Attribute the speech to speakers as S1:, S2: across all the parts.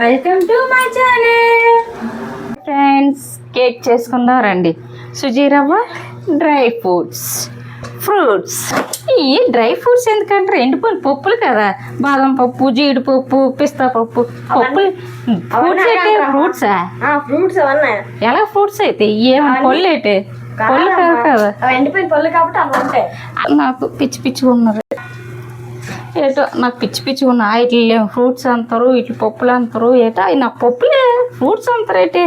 S1: Welcome to my channel friends. Cake చేసుకుందాం రండి. సుజీ రవ్వ, డ్రై ఫ్రూట్స్. ఈ డ్రై ఫ్రూట్స్ ఎందుకంటే ఎండిపోయిన పప్పులు కదా, బాదం పప్పు, జీడిపప్పు, పిస్తా పప్పు. పప్పులు ఫ్రూట్సా?
S2: ఫ్రూట్స్ అవన్నీ
S1: ఎలా ఫ్రూట్స్ అయితే ఏమన్నా పళ్ళు అయితే పళ్ళు కాదు కదా,
S2: ఎండిపోయిన పళ్ళు కాబట్టి అవి ఉంటాయి.
S1: నాకు పిచ్చి పిచ్చిగా ఉన్నారు. ఏటో నాకు పిచ్చి పిచ్చిగా ఉన్నా. ఇట్లా ఫ్రూట్స్ అంటారు, ఇట్లా పప్పులు అంటారు. ఏటో అవి నాకు పప్పులే, ఫ్రూట్స్ అంటారు ఏంటి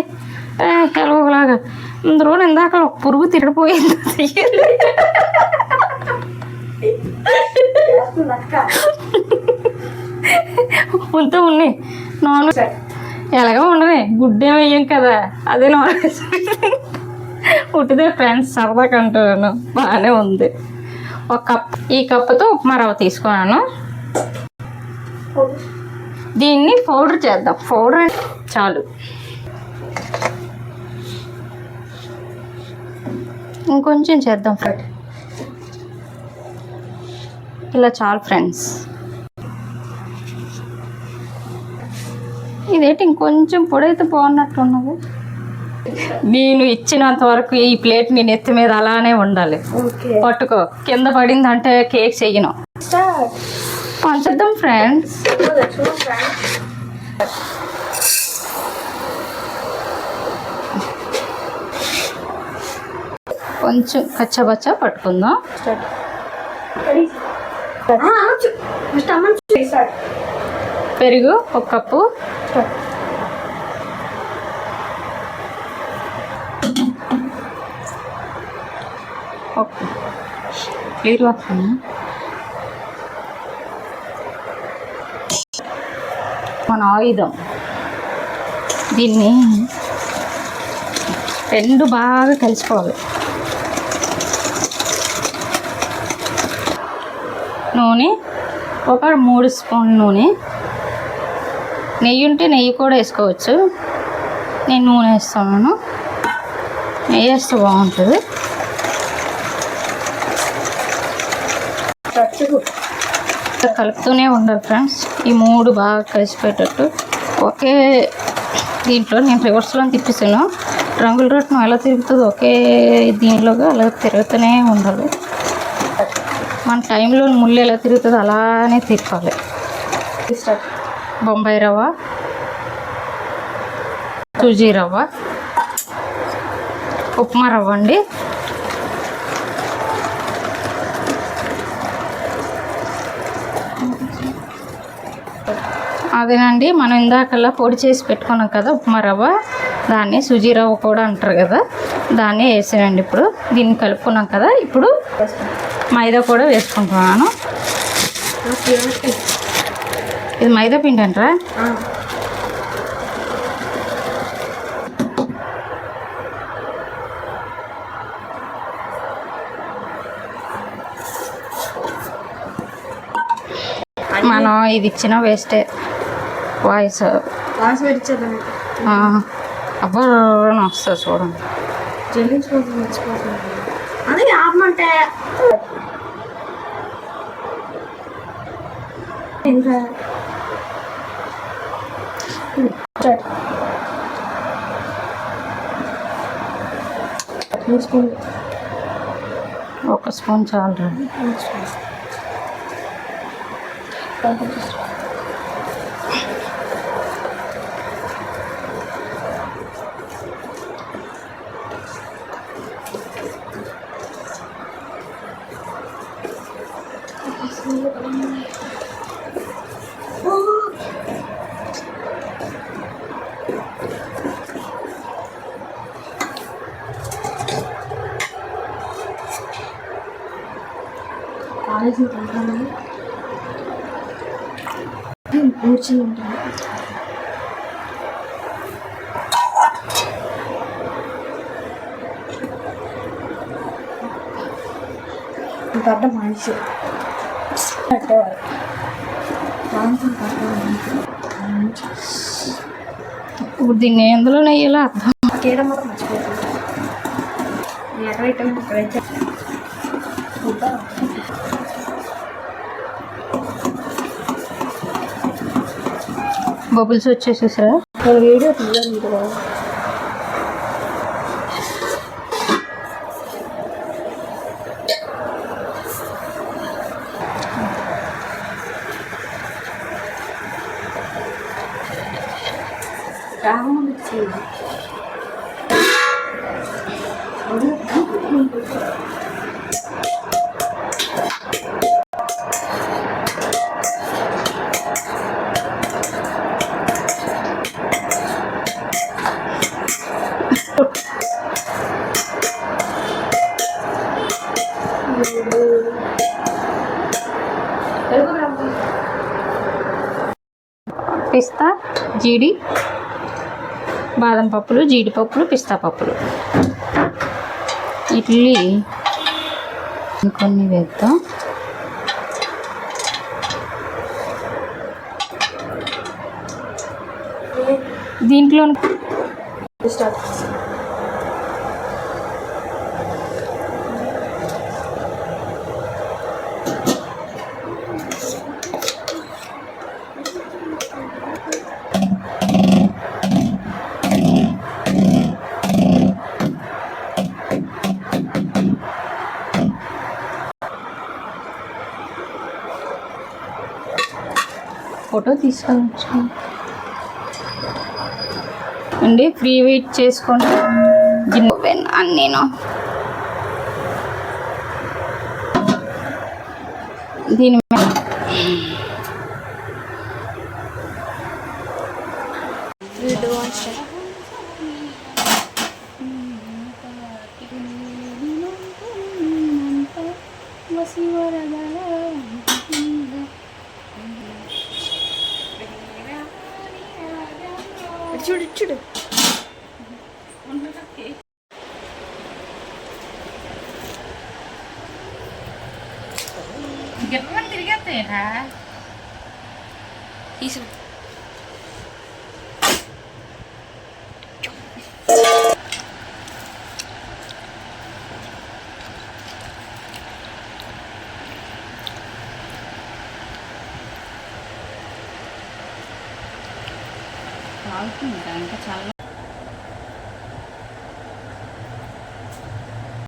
S1: ఎలాగోలాగా. అందరూ ఇందాక ఒక పురుగు తిరగపోయింది. ఉంటూ ఉన్నాయి. నాన్ ఎలాగో ఉండవే, గుడ్డేం వేయం కదా, అదే నాన్ వెజ్ ఉట్టిదే ఫ్రెండ్స్ సరదాగా అంటున్నాను. బాగానే ఉంది. ఒక కప్, ఈ కప్పుతో ఉప్మా రవ్వ తీసుకున్నాను. దీన్ని పౌడర్ చేద్దాం. పౌడర్ అంటే చాలు, ఇంకొంచెం చేద్దాం ఫ్రెండ్. ఇలా చాలు ఫ్రెండ్స్. ఇదేంటి ఇంకొంచెం పొడైతే బాగున్నట్టున్నది. నేను ఇచ్చినంత వరకు ఈ ప్లేట్ నేను ఎత్తి మీద అలానే ఉండాలి. పట్టుకో, కింద పడింది అంటే కేక్ చెయ్యను. పంచుద్దాం ఫ్రెండ్స్. కొంచెం కచ్చబచ్చా పట్టుకుందాం. పెరుగు ఒక కప్పు, క్లియర్ వస్తుంది. మన ఆయుధం, దీన్ని రెండు బాగా కలిసిపోవాలి. నూనె ఒక 3 స్పూన్ నూనె. నెయ్యి ఉంటే నెయ్యి కూడా వేసుకోవచ్చు. నేను నూనె వేస్తున్నాను. నెయ్యి వేస్తే బాగుంటుంది. కలుపుతూనే ఉండాలి ఫ్రెండ్స్. ఈ 3 బాగా కలిసిపోయేటట్టు. ఒకే దీంట్లో నేను రివర్స్లో తిప్పిస్తాను. రంగుల రొట్టెను ఎలా తిరుగుతుందో ఒకే దీనిలోగా అలా తిరుగుతూనే ఉండాలి. మన టైంలో ముళ్ళు ఎలా తిరుగుతుందో అలానే తిప్పాలి. బొంబాయి రవ్వ, సుజీ రవ్వ, ఉప్మా రవ్వ అండి. అదేనండి, మనం ఇందాకల్లా పొడి చేసి పెట్టుకున్నాం కదా ఉప్మా రవ్వ, దాన్ని సుజీ రవ్వ కూడా అంటారు కదా, దాన్ని వేసానండి. ఇప్పుడు దీన్ని కలుపుకున్నాం కదా, ఇప్పుడు మైదా కూడా వేసుకుంటున్నాను. ఇది మైదా పిండి అంటారా? మనం ఇది ఇచ్చిన వేస్టే. వాయిస్ అబ్బా వస్తుంది చూడండి.
S2: అదే ఆపమంటే ఇంకా
S1: ఒక స్పూన్ చాలు.
S2: కాలేజీ ఉంటాను కూర్చుని ఉంటాను. పెద్ద మనిషి పెట్టేవారు.
S1: ఇప్పుడు దీన్ని ఎందులో నెయ్యాలో అర్థం
S2: చేయడం కూడా మర్చిపోతుంది. ఎక్కడైతే అక్కడైతే
S1: బబుల్స్ వచ్చేసేసారా?
S2: నేను వీడియో తీయాలి కదా.
S1: పిస్తా, జీడి, బాదం పప్పులు, జీడిపప్పులు, పిస్తా పప్పులు, ఇడ్లీ ఇంకొన్ని వేద్దాం. దీంట్లో
S2: స్టార్ట్.
S1: ఫోటో తీసుకోవచ్చు అండి. ఫ్రీ వెయిట్ చేసుకోండి. గిన్నె అన్నీను దీని
S2: చూడు చూడు.
S1: తిరిగేస్తాయా?
S2: తీసు.
S1: ఇంకా చాలా